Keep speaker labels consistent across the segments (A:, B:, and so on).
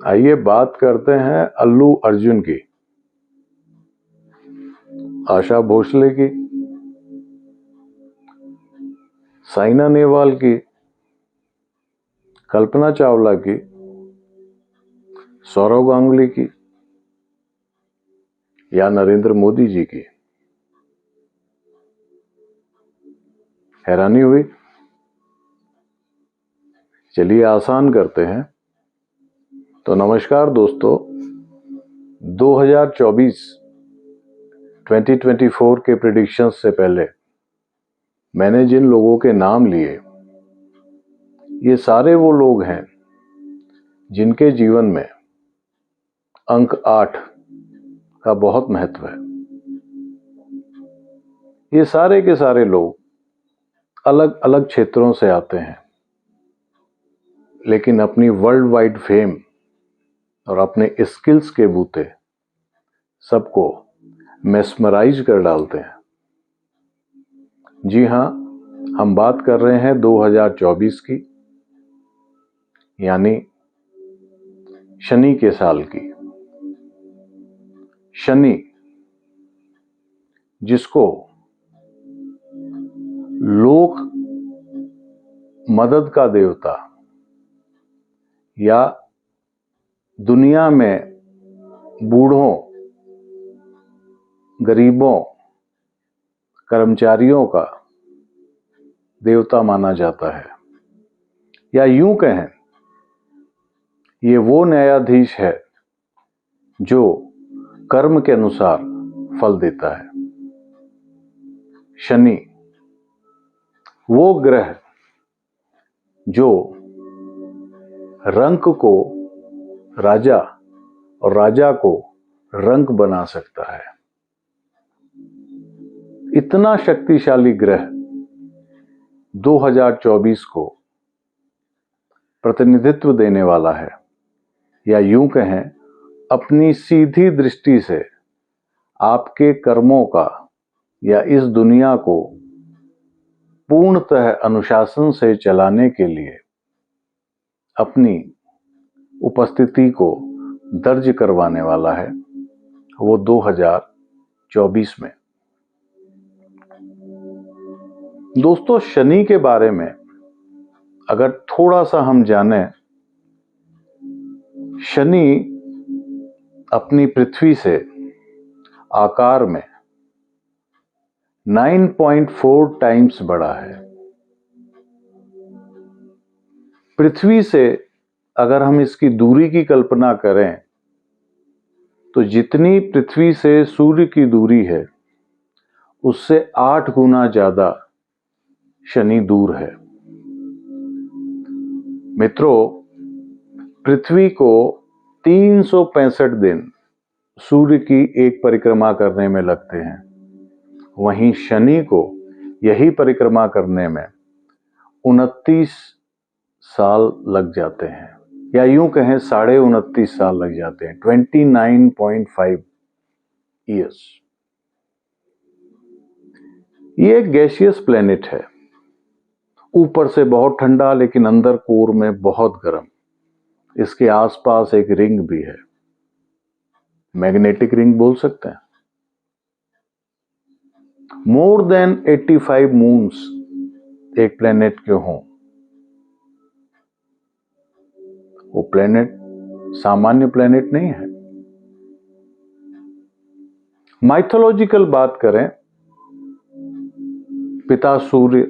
A: आइए बात करते हैं अल्लू अर्जुन की, आशा भोसले की, साइना नेहवाल की, कल्पना चावला की, सौरव गांगुली की या नरेंद्र मोदी जी की। हैरानी हुई? चलिए आसान करते हैं। तो नमस्कार दोस्तों, 2024 के प्रेडिक्शंस से पहले मैंने जिन लोगों के नाम लिए, ये सारे वो लोग हैं जिनके जीवन में अंक 8 का बहुत महत्व है। ये सारे के सारे लोग अलग अलग क्षेत्रों से आते हैं, लेकिन अपनी वर्ल्ड वाइड फेम और अपने स्किल्स के बूते सबको मेस्मराइज कर डालते हैं। जी हाँ, हम बात कर रहे हैं 2024 की, यानी शनि के साल की। शनि, जिसको लोक मदद का देवता या दुनिया में बूढ़ों, गरीबों, कर्मचारियों का देवता माना जाता है, या यूं कहें, ये वो न्यायाधीश है जो कर्म के अनुसार फल देता है। शनि वो ग्रह जो रंक को राजा और राजा को रंक बना सकता है। इतना शक्तिशाली ग्रह 2024 को प्रतिनिधित्व देने वाला है, या यूं कहें, अपनी सीधी दृष्टि से आपके कर्मों का या इस दुनिया को पूर्णतः अनुशासन से चलाने के लिए अपनी उपस्थिति को दर्ज करवाने वाला है, वो 2024 में। दोस्तों, शनि के बारे में अगर थोड़ा सा हम जानें, शनि अपनी पृथ्वी से आकार में 9.4 टाइम्स बड़ा है। पृथ्वी से अगर हम इसकी दूरी की कल्पना करें तो जितनी पृथ्वी से सूर्य की दूरी है, उससे 8 गुना ज्यादा शनि दूर है। मित्रों, पृथ्वी को 365 दिन सूर्य की एक परिक्रमा करने में लगते हैं, वहीं शनि को यही परिक्रमा करने में 29 साल लग जाते हैं, या यूं कहें 29.5 साल लग जाते हैं, 29.5 ईयर्स। ये एक गैसियस प्लेनेट है, ऊपर से बहुत ठंडा लेकिन अंदर कोर में बहुत गर्म। इसके आसपास एक रिंग भी है, मैग्नेटिक रिंग बोल सकते हैं। मोर देन 85 मून्स एक प्लेनेट के हों, वो प्लेनेट सामान्य प्लेनेट नहीं है। माइथोलॉजिकल बात करें, पिता सूर्य,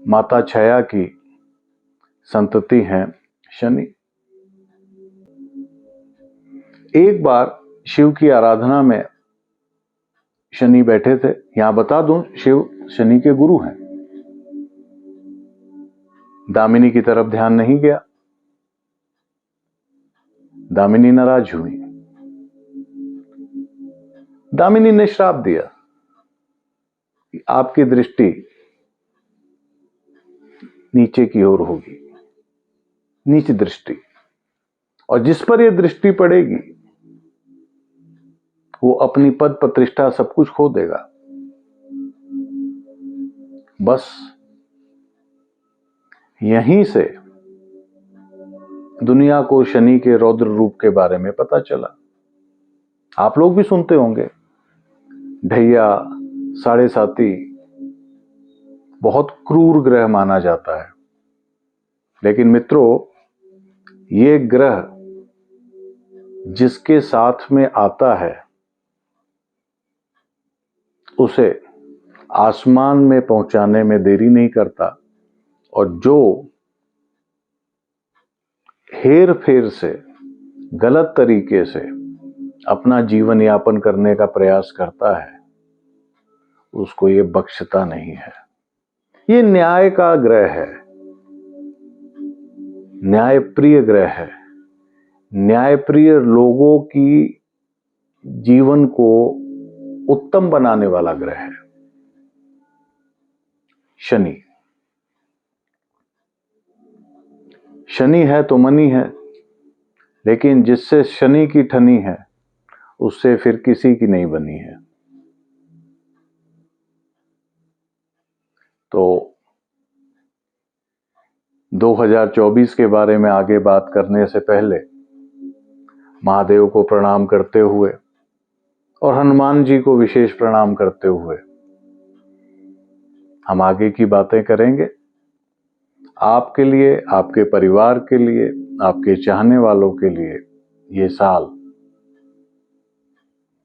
A: माता छाया की संतति हैं शनि। एक बार शिव की आराधना में शनि बैठे थे। यहां बता दूं, शिव शनि के गुरु हैं। दामिनी की तरफ ध्यान नहीं गया, दामिनी नाराज हुई। दामिनी ने श्राप दिया कि आपकी दृष्टि नीचे की ओर होगी, नीच दृष्टि, और जिस पर यह दृष्टि पड़ेगी वो अपनी पद प्रतिष्ठा सब कुछ खो देगा। बस यहीं से दुनिया को शनि के रौद्र रूप के बारे में पता चला। आप लोग भी सुनते होंगे, ढैया, साढ़े साती बहुत क्रूर ग्रह माना जाता है। लेकिन मित्रों, ये ग्रह जिसके साथ में आता है उसे आसमान में पहुंचाने में देरी नहीं करता, और जो हेर फेर से, गलत तरीके से अपना जीवन यापन करने का प्रयास करता है, उसको ये बख्शता नहीं है। ये न्याय का ग्रह है, न्यायप्रिय ग्रह है, न्यायप्रिय लोगों की जीवन को उत्तम बनाने वाला ग्रह है शनि। शनि है तो मनी है, लेकिन जिससे शनि की ठनी है उससे फिर किसी की नहीं बनी है। तो 2024 के बारे में आगे बात करने से पहले महादेव को प्रणाम करते हुए और हनुमान जी को विशेष प्रणाम करते हुए हम आगे की बातें करेंगे। आपके लिए, आपके परिवार के लिए, आपके चाहने वालों के लिए ये साल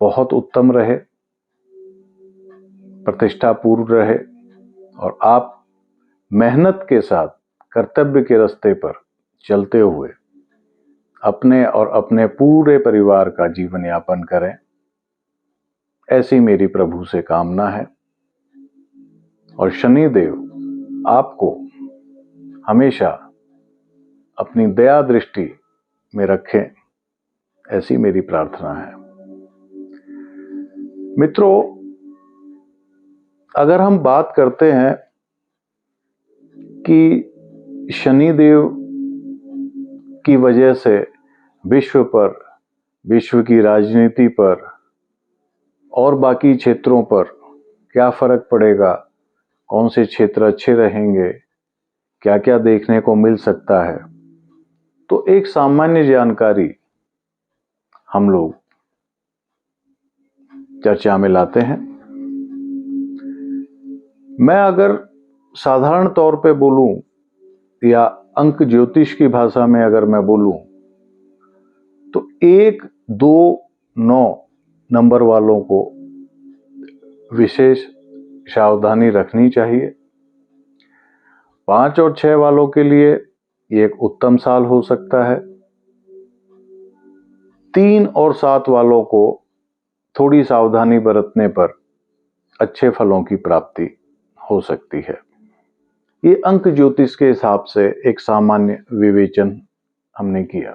A: बहुत उत्तम रहे, प्रतिष्ठापूर्ण रहे, और आप मेहनत के साथ कर्तव्य के रास्ते पर चलते हुए अपने और अपने पूरे परिवार का जीवन यापन करें, ऐसी मेरी प्रभु से कामना है। और शनिदेव आपको हमेशा अपनी दया दृष्टि में रखें, ऐसी मेरी प्रार्थना है। मित्रों, अगर हम बात करते हैं कि शनिदेव की वजह से विश्व पर, विश्व की राजनीति पर और बाकी क्षेत्रों पर क्या फर्क पड़ेगा, कौन से क्षेत्र अच्छे रहेंगे, क्या क्या देखने को मिल सकता है, तो एक सामान्य जानकारी हम लोग चर्चा में लाते हैं। मैं अगर साधारण तौर पे बोलूं या अंक ज्योतिष की भाषा में अगर मैं बोलूं तो 1, 2, 9 नंबर वालों को विशेष सावधानी रखनी चाहिए। 5 और 6 वालों के लिए ये एक उत्तम साल हो सकता है। 3 और 7 वालों को थोड़ी सावधानी बरतने पर अच्छे फलों की प्राप्ति हो सकती है। ये अंक ज्योतिष के हिसाब से एक सामान्य विवेचन हमने किया।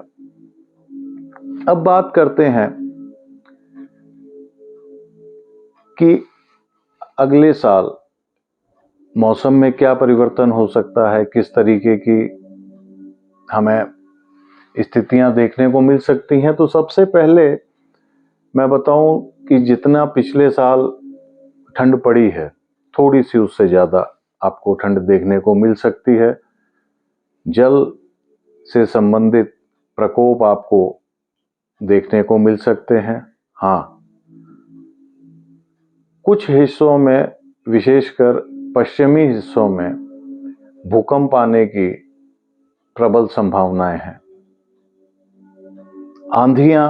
A: अब बात करते हैं कि अगले साल मौसम में क्या परिवर्तन हो सकता है, किस तरीके की हमें स्थितियां देखने को मिल सकती हैं। तो सबसे पहले मैं बताऊं कि जितना पिछले साल ठंड पड़ी है, थोड़ी सी उससे ज़्यादा आपको ठंड देखने को मिल सकती है। जल से संबंधित प्रकोप आपको देखने को मिल सकते हैं। हाँ, कुछ हिस्सों में, विशेषकर पश्चिमी हिस्सों में भूकंप आने की प्रबल संभावनाएं हैं। आंधियां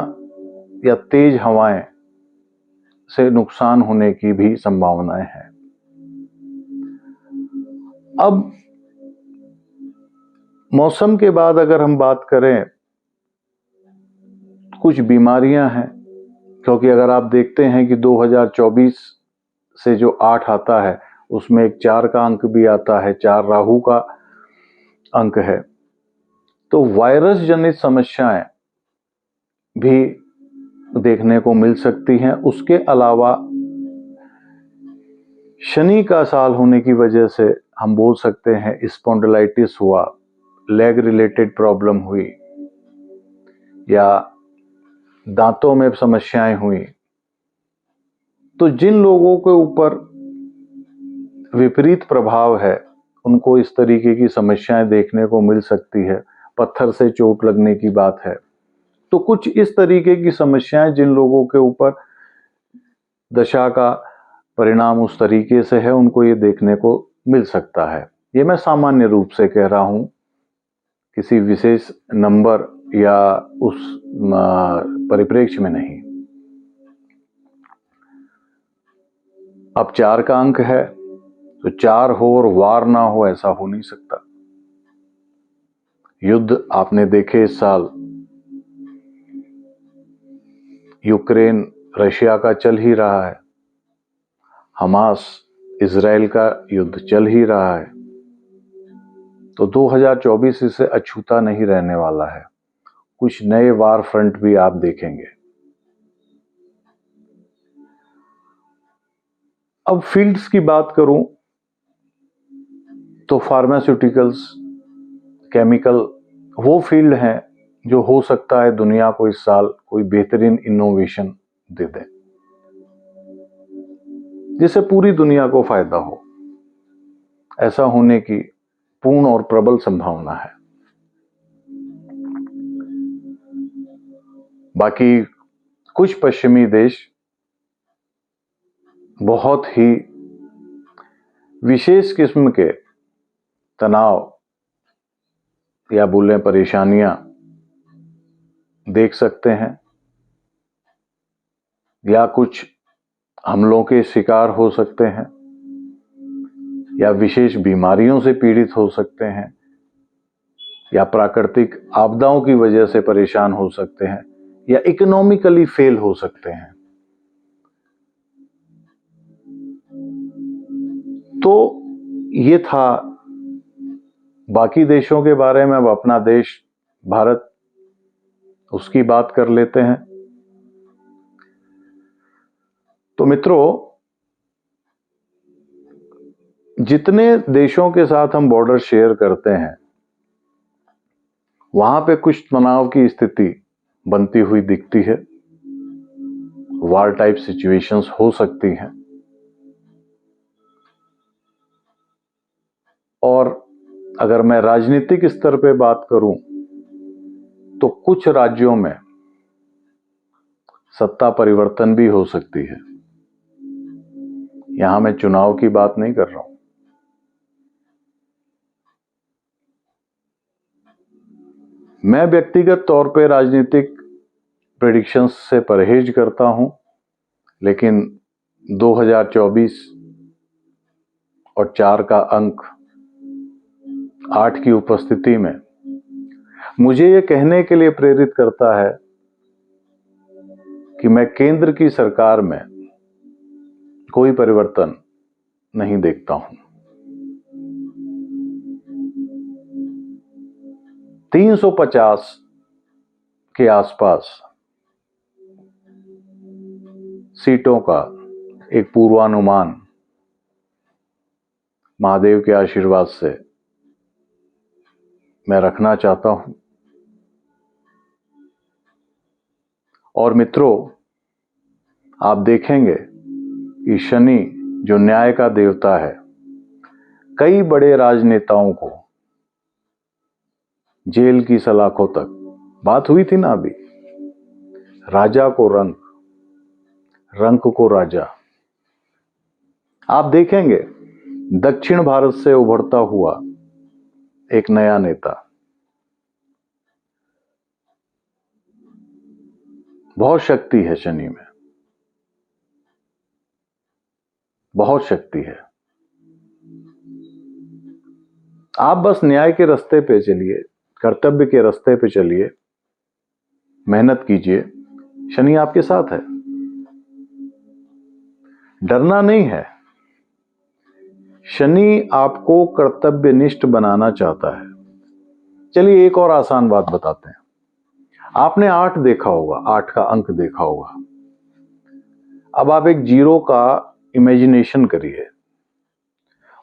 A: या तेज हवाएं से नुकसान होने की भी संभावनाएं हैं। अब मौसम के बाद अगर हम बात करें, कुछ बीमारियां हैं, क्योंकि अगर आप देखते हैं कि 2024 से जो 8 आता है उसमें एक 4 का अंक भी आता है, 4 राहु का अंक है। तो वायरस जनित समस्याएं भी देखने को मिल सकती हैं। उसके अलावा शनि का साल होने की वजह से हम बोल सकते हैं स्पॉन्डिलाइटिस हुआ, लेग रिलेटेड प्रॉब्लम हुई, या दांतों में समस्याएं हुई, तो जिन लोगों के ऊपर विपरीत प्रभाव है उनको इस तरीके की समस्याएं देखने को मिल सकती है। पत्थर से चोट लगने की बात है, तो कुछ इस तरीके की समस्याएं जिन लोगों के ऊपर दशा का परिणाम उस तरीके से है, उनको ये देखने को मिल सकता है। ये मैं सामान्य रूप से कह रहा हूं, किसी विशेष नंबर या उस परिप्रेक्ष्य में नहीं। अब 4 का अंक है तो 4 हो और वार ना हो, ऐसा हो नहीं सकता। युद्ध आपने देखे इस साल यूक्रेन रशिया का चल ही रहा है, हमास इजराइल का युद्ध चल ही रहा है। तो 2024 इसे अछूता नहीं रहने वाला है, कुछ नए वार फ्रंट भी आप देखेंगे। अब फील्ड्स की बात करूं तो फार्मास्यूटिकल्स, केमिकल वो फील्ड हैं जो हो सकता है दुनिया को इस साल कोई बेहतरीन इनोवेशन दे दे, जिससे पूरी दुनिया को फायदा हो। ऐसा होने की पूर्ण और प्रबल संभावना है। बाकी कुछ पश्चिमी देश बहुत ही विशेष किस्म के तनाव या बोलें परेशानियां देख सकते हैं, या कुछ हमलों के शिकार हो सकते हैं, या विशेष बीमारियों से पीड़ित हो सकते हैं, या प्राकृतिक आपदाओं की वजह से परेशान हो सकते हैं, या इकोनॉमिकली फेल हो सकते हैं। तो ये था बाकी देशों के बारे में। अब अपना देश भारत, उसकी बात कर लेते हैं। तो मित्रों, जितने देशों के साथ हम बॉर्डर शेयर करते हैं वहां पे कुछ तनाव की स्थिति बनती हुई दिखती है, वार टाइप सिचुएशंस हो सकती हैं। और अगर मैं राजनीतिक स्तर पे बात करूं तो कुछ राज्यों में सत्ता परिवर्तन भी हो सकती है। यहां मैं चुनाव की बात नहीं कर रहा हूं। मैं व्यक्तिगत तौर पे राजनीतिक प्रेडिक्शंस से परहेज करता हूं, लेकिन 2024 और 4 का अंक 8 की उपस्थिति में मुझे ये कहने के लिए प्रेरित करता है कि मैं केंद्र की सरकार में कोई परिवर्तन नहीं देखता हूं। 350 के आसपास सीटों का एक पूर्वानुमान महादेव के आशीर्वाद से मैं रखना चाहता हूं। और मित्रों, आप देखेंगे कि शनि जो न्याय का देवता है, कई बड़े राजनेताओं को जेल की सलाखों तक, बात हुई थी ना अभी, राजा को रंक, रंक को राजा। आप देखेंगे दक्षिण भारत से उभरता हुआ एक नया नेता, बहुत शक्ति है शनि में, बहुत शक्ति है। आप बस न्याय के रास्ते पे चलिए, कर्तव्य के रास्ते पे चलिए, मेहनत कीजिए, शनि आपके साथ है। डरना नहीं है। शनि आपको कर्तव्यनिष्ठ बनाना चाहता है। चलिए एक और आसान बात बताते हैं। आपने 8 देखा होगा, 8 का अंक देखा होगा। अब आप एक जीरो का इमेजिनेशन करिए,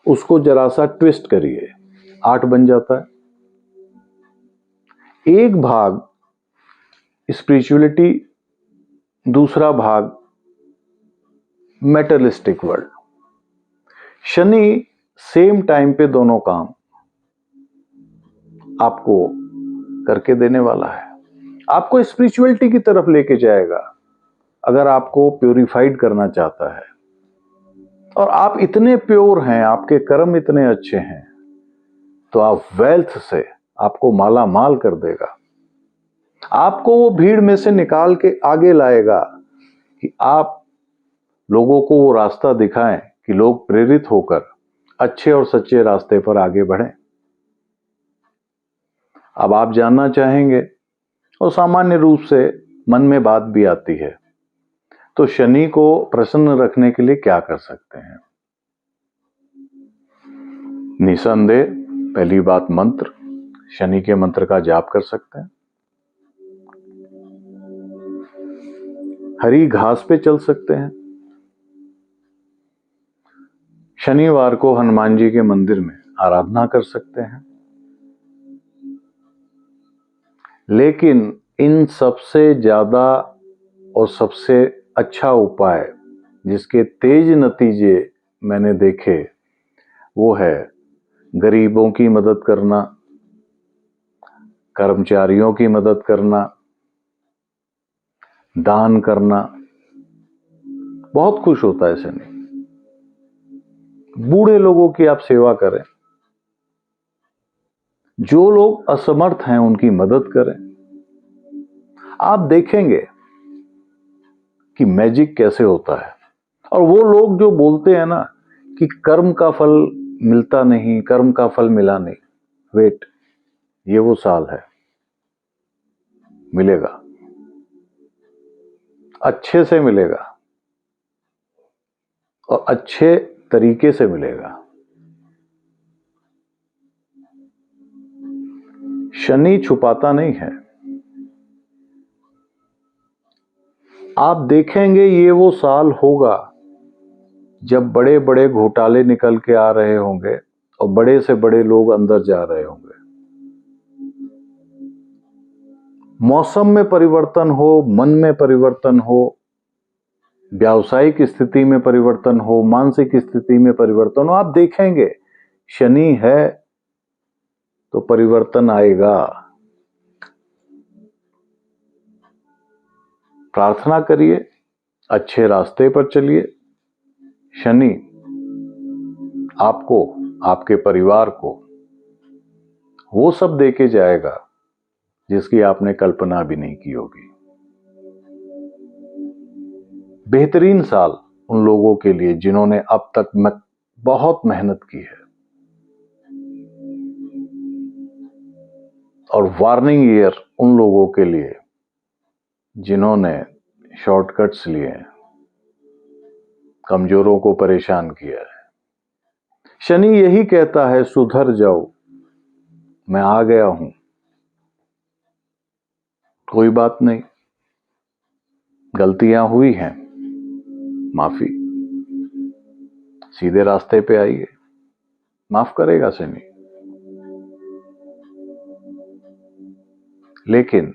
A: उसको जरा सा ट्विस्ट करिए, 8 बन जाता है। एक भाग स्पिरिचुअलिटी, दूसरा भाग मेटलिस्टिक वर्ल्ड। शनि सेम टाइम पे दोनों काम आपको करके देने वाला है। आपको स्पिरिचुअलिटी की तरफ लेके जाएगा अगर आपको प्योरीफाइड करना चाहता है, और आप इतने प्योर हैं, आपके कर्म इतने अच्छे हैं, तो आप वेल्थ से आपको माला माल कर देगा। आपको वो भीड़ में से निकाल के आगे लाएगा कि आप लोगों को वो रास्ता दिखाएं कि लोग प्रेरित होकर अच्छे और सच्चे रास्ते पर आगे बढ़ें। अब आप जानना चाहेंगे, और सामान्य रूप से मन में बात भी आती है, तो शनि को प्रसन्न रखने के लिए क्या कर सकते हैं? निसंदेह पहली बात, मंत्र, शनि के मंत्र का जाप कर सकते हैं। हरी घास पे चल सकते हैं। शनिवार को हनुमान जी के मंदिर में आराधना कर सकते हैं। लेकिन इन सबसे ज्यादा और सबसे अच्छा उपाय जिसके तेज नतीजे मैंने देखे, वो है गरीबों की मदद करना, कर्मचारियों की मदद करना, दान करना। बहुत खुश होता है शनि। बूढ़े लोगों की आप सेवा करें, जो लोग असमर्थ हैं उनकी मदद करें। आप देखेंगे कि मैजिक कैसे होता है। और वो लोग जो बोलते हैं ना कि कर्म का फल मिलता नहीं, कर्म का फल मिला नहीं, वेट, ये वो साल है, मिलेगा, अच्छे से मिलेगा और अच्छे तरीके से मिलेगा। शनि छुपाता नहीं है। आप देखेंगे ये वो साल होगा जब बड़े बड़े घोटाले निकल के आ रहे होंगे और बड़े से बड़े लोग अंदर जा रहे होंगे। मौसम में परिवर्तन हो, मन में परिवर्तन हो, व्यावसायिक स्थिति में परिवर्तन हो, मानसिक स्थिति में परिवर्तन हो, आप देखेंगे शनि है तो परिवर्तन आएगा। प्रार्थना करिए, अच्छे रास्ते पर चलिए। शनि आपको, आपके परिवार को वो सब देके जाएगा जिसकी आपने कल्पना भी नहीं की होगी। बेहतरीन साल उन लोगों के लिए जिन्होंने अब तक बहुत मेहनत की है, और वार्निंग ईयर उन लोगों के लिए जिन्होंने शॉर्टकट्स लिए हैं, कमजोरों को परेशान किया है। शनि यही कहता है, सुधर जाओ, मैं आ गया हूं, कोई बात नहीं, गलतियां हुई हैं, माफी, सीधे रास्ते पे आइए, माफ करेगा शनि। लेकिन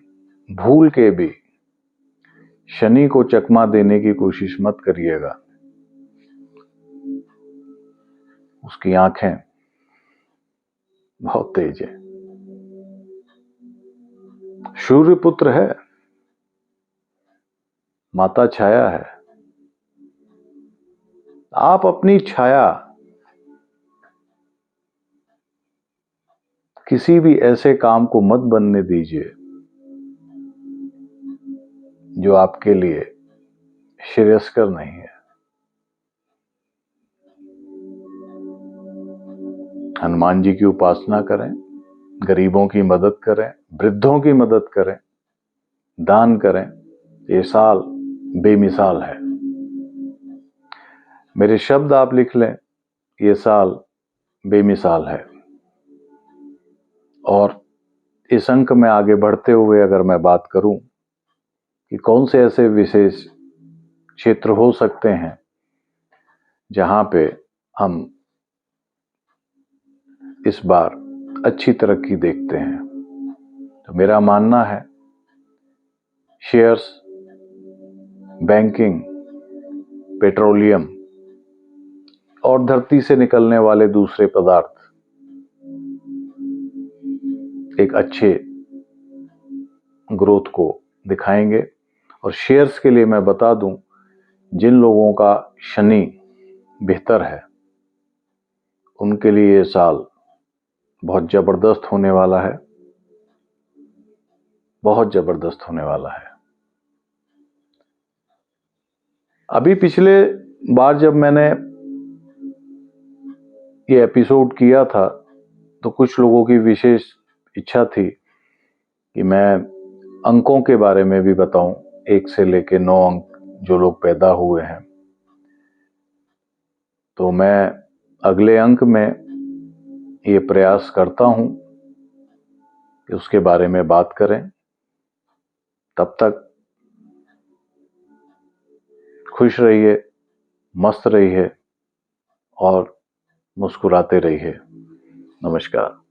A: भूल के भी शनि को चकमा देने की कोशिश मत करिएगा। उसकी आंखें बहुत तेज है। सूर्य पुत्र है, माता छाया है। आप अपनी छाया किसी भी ऐसे काम को मत बनने दीजिए जो आपके लिए श्रेयस्कर नहीं है। हनुमान जी की उपासना करें, गरीबों की मदद करें, वृद्धों की मदद करें, दान करें। ये साल बेमिसाल है। मेरे शब्द आप लिख लें, ये साल बेमिसाल है। और इस अंक में आगे बढ़ते हुए अगर मैं बात करूं कि कौन से ऐसे विशेष क्षेत्र हो सकते हैं जहां पे हम इस बार अच्छी तरक्की देखते हैं, तो मेरा मानना है शेयर्स, बैंकिंग, पेट्रोलियम और धरती से निकलने वाले दूसरे पदार्थ एक अच्छे ग्रोथ को दिखाएंगे। और शेयर्स के लिए मैं बता दूं, जिन लोगों का शनि बेहतर है उनके लिए ये साल बहुत जबरदस्त होने वाला है, बहुत जबरदस्त होने वाला है। अभी पिछले बार जब मैंने ये एपिसोड किया था तो कुछ लोगों की विशेष इच्छा थी कि मैं अंकों के बारे में भी बताऊं, 1 से लेके 9 अंक जो लोग पैदा हुए हैं। तो मैं अगले अंक में ये प्रयास करता हूं कि उसके बारे में बात करें। तब तक खुश रहिए, मस्त रहिए और मुस्कुराते रहिए। नमस्कार।